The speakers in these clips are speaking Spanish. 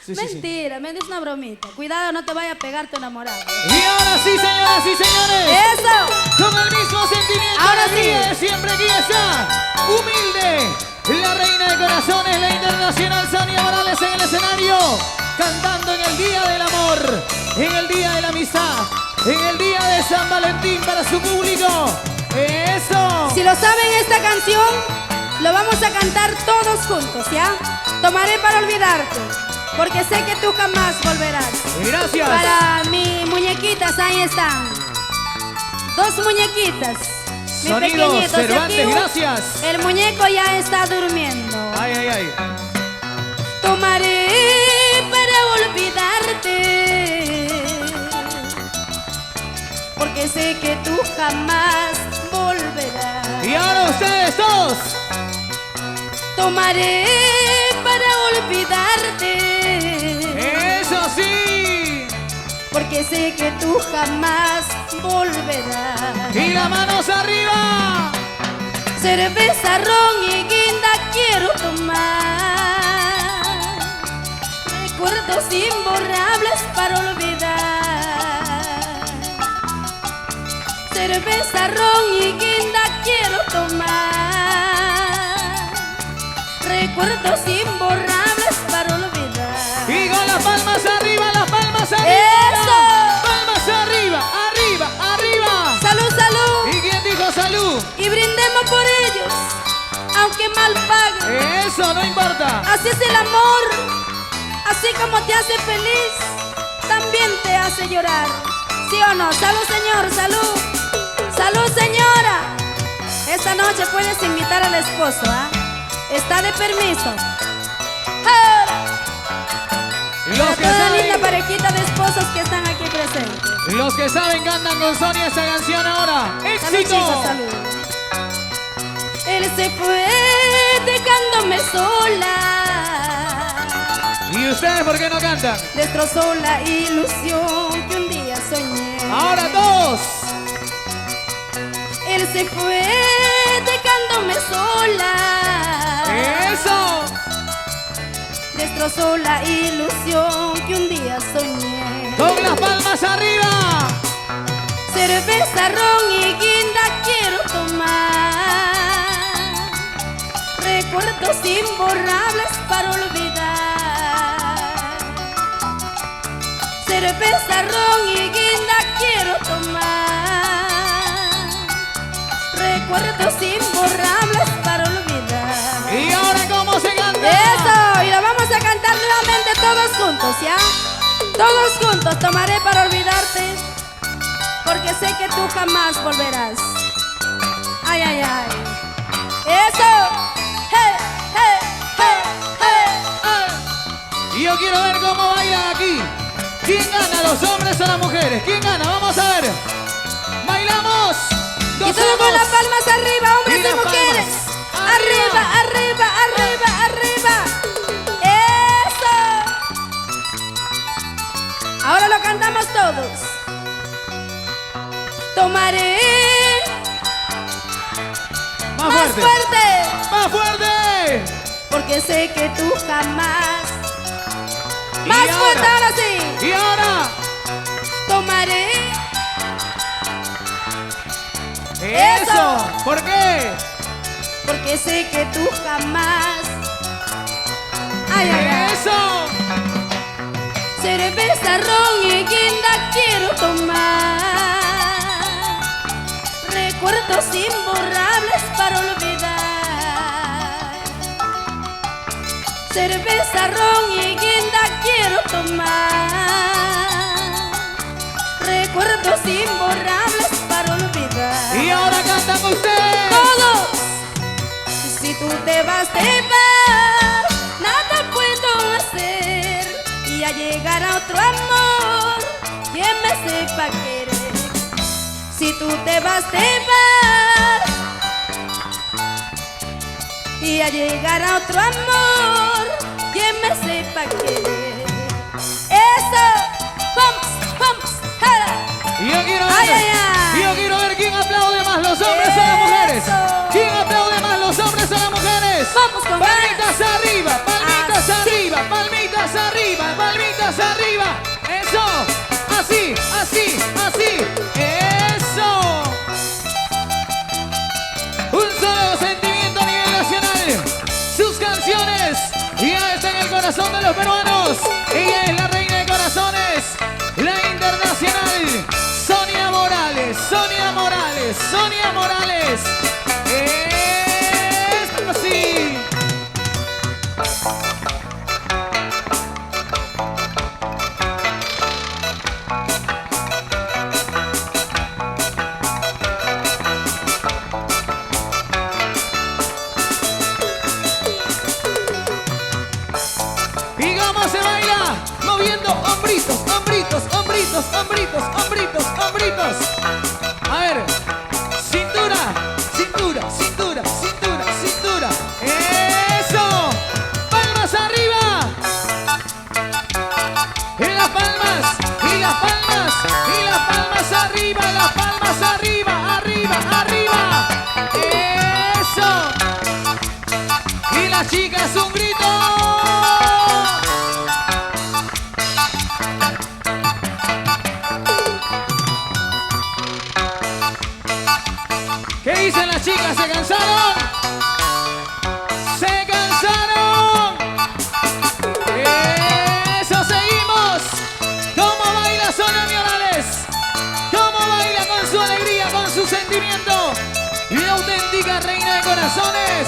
Sí, Mentira, sí. es una bromita. Cuidado, no te vaya a pegar tu enamorado. Y ahora sí, señoras y señores. ¡Eso! Con el mismo sentimiento. Ahora de sí. siempre aquí está. Humilde. La reina de corazones, la internacional Sonia Morales en el escenario. Cantando en el Día del Amor. En el Día de la Amistad. En el Día de San Valentín para su público. ¡Eso! Si lo saben esta canción, lo vamos a cantar todos juntos, ¿ya? Tomaré para olvidarte, porque sé que tú jamás volverás. Gracias. Para mis muñequitas, ahí están. Dos muñequitas. Mis Sonidos pequeñitos. Y Cervantes, aquí gracias. el muñeco ya está durmiendo. Ay, ay, ay. Tomaré para olvidarte, porque sé que tú jamás volverás. Y ahora ustedes dos. Tomaré para olvidarte, Eso sí. porque sé que tú jamás volverás. Y las manos arriba. Cerveza, ron y guinda quiero tomar, recuerdos imborrables para olvidar. Cerveza, ron y guinda quiero tomar, recuerdos imborrables para olvidar. Y con las palmas arriba, las palmas arriba. ¡Eso! Palmas arriba, arriba, arriba. ¡Salud, salud! ¿Y quién dijo salud? Y brindemos por ellos, aunque mal paguen. Eso no importa. Así es el amor, así como te hace feliz, también te hace llorar. ¿Sí o no? Salud, señor, salud. Salud, señora. Esta noche puedes invitar al esposo, ¿ah? Está de permiso. ¡Ah! Los que Toda linda saben, parejita de esposos que están aquí presentes. los que saben cantan con Sonia esta canción ahora. Salud, ¡Éxito! chicos, salud. Él se fue dejándome sola, ¿Y ustedes por qué no cantan? destrozó la ilusión que un día soñé. Ahora dos. Él se fue dejándome sola, Eso. destrozó la ilusión que un día soñé. Con las palmas arriba. Cerveza, ron y guinda quiero tomar, recuerdos imborrables para olvidar. Cerveza, ron y guinda quiero tomar, recuerdos imborrables para olvidar. ¿Y ahora cómo se canta? Eso, y lo vamos a cantar nuevamente todos juntos, ¿ya? Todos juntos, tomaré para olvidarte, porque sé que tú jamás volverás. Ay, ay, ay. Eso. Hey, hey, hey, hey. Y yo quiero ver cómo bailan aquí. ¿Quién gana, los hombres o las mujeres? ¿Quién gana? Vamos a ver. ¡Bailamos! Y todo con las palmas arriba, hombres y las mujeres. palmas. Arriba, arriba, arriba, arriba. Eso. Ahora lo cantamos todos. Tomaré Más más fuerte. fuerte, ¡Más fuerte! porque sé que tú jamás. Y Más ahora. fuerte, ahora sí. Y ahora. Tomaré. Eso. ¿Por qué? Porque sé que tú jamás. Ay, ay, ay. Eso. Cerveza, ron y guinda quiero tomar, recuerdos imborrables para olvidar. Cerveza, ron y guinda quiero tomar, recuerdos imborrables para olvidar. Y ahora cantan ustedes. Todos. Si tú te vas, te vas, nada puedo hacer, y a llegar a otro amor, quien me sepa querer. Si tú te vas, y a llegar a otro amor, quien me sepa querer. Eso, vamos, vamos, jala. Y yo quiero ver. Ay, ay, ay. Y yo quiero ver quién aplaude más, los hombres o las mujeres. Eso. ¿Quién aplaude más, los hombres o las mujeres? Vamos con Palmitas arriba, palmitas Así. arriba, palmitas arriba. manitas arriba. Eso, así, así, así. Eso. Un solo sentimiento a nivel nacional. Sus canciones ya están en el corazón de los peruanos. Ella es la reina de corazones, la internacional, Sonia Morales, Sonia Morales, Sonia Morales. Esto sí. ¿Y cómo se baila? Moviendo hombritos, hombritos, hombritos, hombritos, hombritos, hombritos. A ver, cintura, cintura, cintura, cintura, cintura. ¡Eso! ¡Palmas arriba! Y las palmas, y las palmas, y las palmas arriba, las palmas arriba, arriba, arriba. ¡Eso! Y las chicas un grito. ¿Qué dicen las chicas? ¿Se cansaron? ¡Se cansaron! ¡Eso, seguimos! ¿Cómo baila Sonia Morales? ¿Cómo baila con su alegría, con su sentimiento? La auténtica reina de corazones.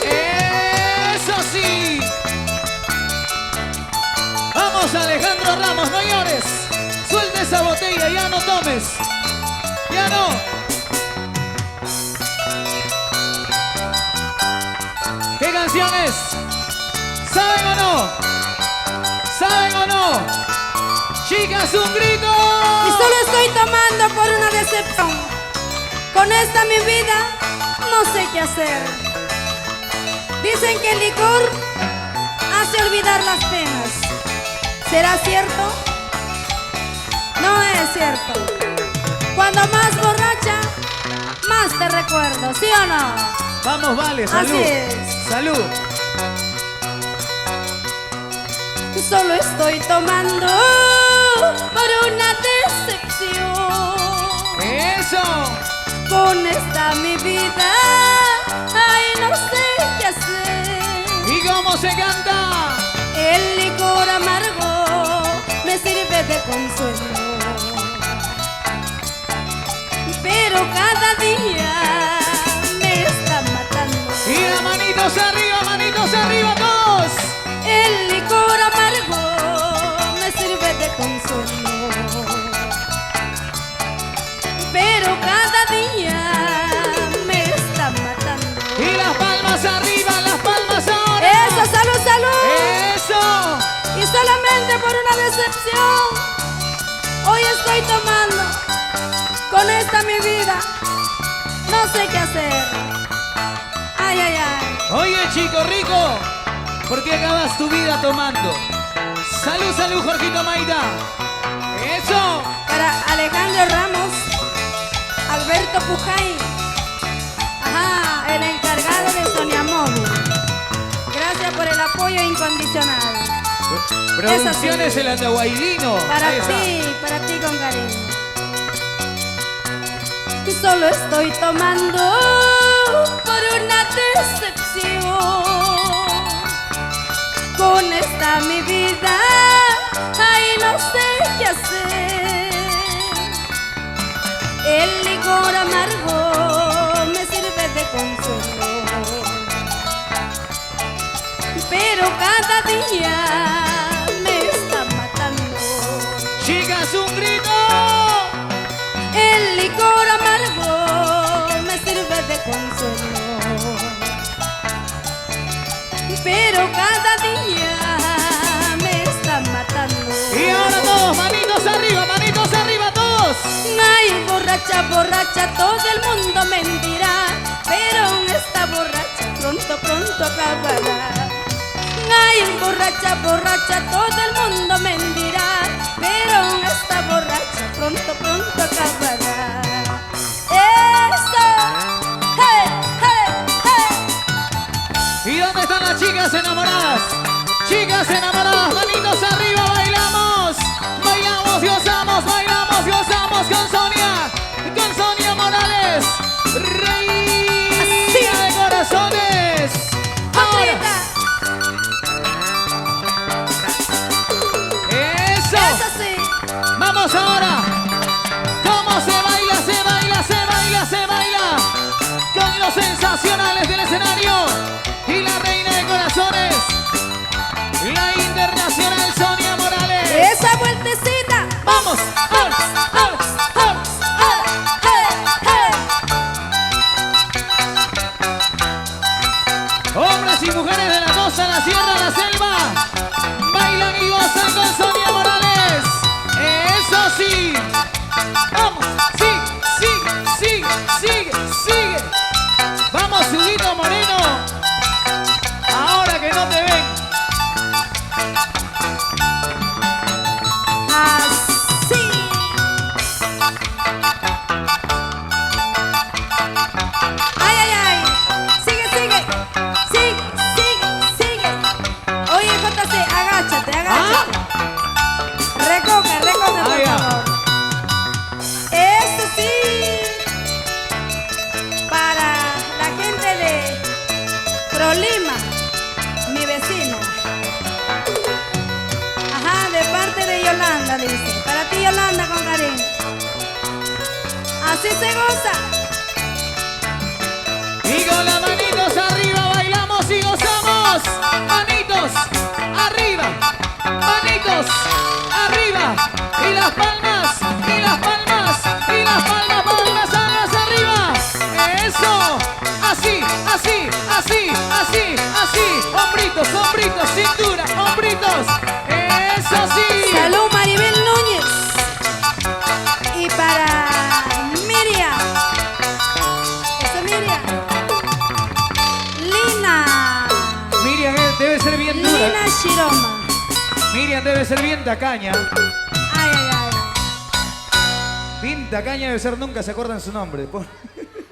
¡Eso sí! Vamos, Alejandro Ramos, no llores. Suelta esa botella, ya no tomes. Ya no. ¿Qué canciones? ¿Saben o no? ¿Saben o no? Chicas, un grito. Y solo estoy tomando por una decepción. Con esta mi vida no sé qué hacer. Dicen que el licor hace olvidar las penas. ¿Será cierto? No es cierto. Cuando más borracha, más te recuerdo, ¿sí o no? Vamos, vale, salud. Así es. Salud. Solo estoy tomando por una decepción. Eso. Con esta mi vida, ay, no sé qué hacer. ¿Y cómo se canta? El licor amargo me sirve de consuelo, pero cada día me está matando. Y las manitos arriba todos. El licor amargo me sirve de consuelo, pero cada día me está matando. Y las palmas arriba, las palmas ahora. Eso, salud, salud. Eso. Y solamente por una decepción, hoy estoy tomando. Con esta mi vida, no sé qué hacer. Ay, ay, ay. Oye, chico rico, ¿por qué acabas tu vida tomando? Salud, salud, Jorgito Maida. Eso. Para Alejandro Ramos, Alberto Pujay, ajá, el encargado de Sonia Móvil. Gracias por el apoyo incondicional. Producciones El Andahuaylino. Para Esa. ti con cariño. Y solo estoy tomando por una decepción. Con esta mi vida, ay, no sé qué hacer. El licor amargo me sirve de consuelo, pero cada día me está matando. Chicas, un grito. El licor amargo me sirve de consuelo, pero cada día me está matando. Y ahora todos, manitos arriba todos. Ay, borracha, borracha, todo el mundo mentirá, pero esta borracha pronto, pronto acabará. Ay, borracha, borracha, todo el mundo mentirá, pero esta borracha pronto, pronto acabará. ¡Eso! ¡Hey, hey, hey! ¿Y dónde están las chicas enamoradas? Chicas enamoradas, manitos arriba, bailar. amigos, ahora. ¿Cómo se baila, se baila, se baila, se baila? Con los sensacionales del escenario y la reina de corazones, la internacional Sonia Morales. Esa vueltecita. ¡Vamos! ¡Vamos! ¡Vamos! ¡Vamos! Hombres y mujeres de la costa, la sierra, la selva, bailan y gozan con Sonia Morales. ¡Eso sí! ¡Vamos! ¡Sigue, sigue, sigue, sigue, sigue! ¡Vamos, Huguito Moreno! Ahora que no te ven. Así. Ay, ay, ay. Sigue, sigue. Sigue, sigue, sigue. Oye, JC, agáchate, agáchate. Recoge, recoge, por ya. favor. Eso sí. Para la gente de Prolima, mi vecina. Ajá, de parte de Yolanda, dice. Para ti, Yolanda, con cariño. Así se goza. Y con las manitos arriba bailamos y gozamos. Manitos arriba, manitos arriba. Y las palmas, y las palmas, y las palmas, palmas, palmas arriba. Eso, así, así, así, así, así. Hombritos, hombritos, cintura, hombritos. Eso sí. Salud, Maribel Núñez. Y para Miriam. Eso, Miriam. Lina. Miriam debe ser bien dura. Lina Shiroma. Miriam debe ser bien tacaña. Ay, ay, ay. Bien tacaña debe ser, nunca se acuerdan su nombre.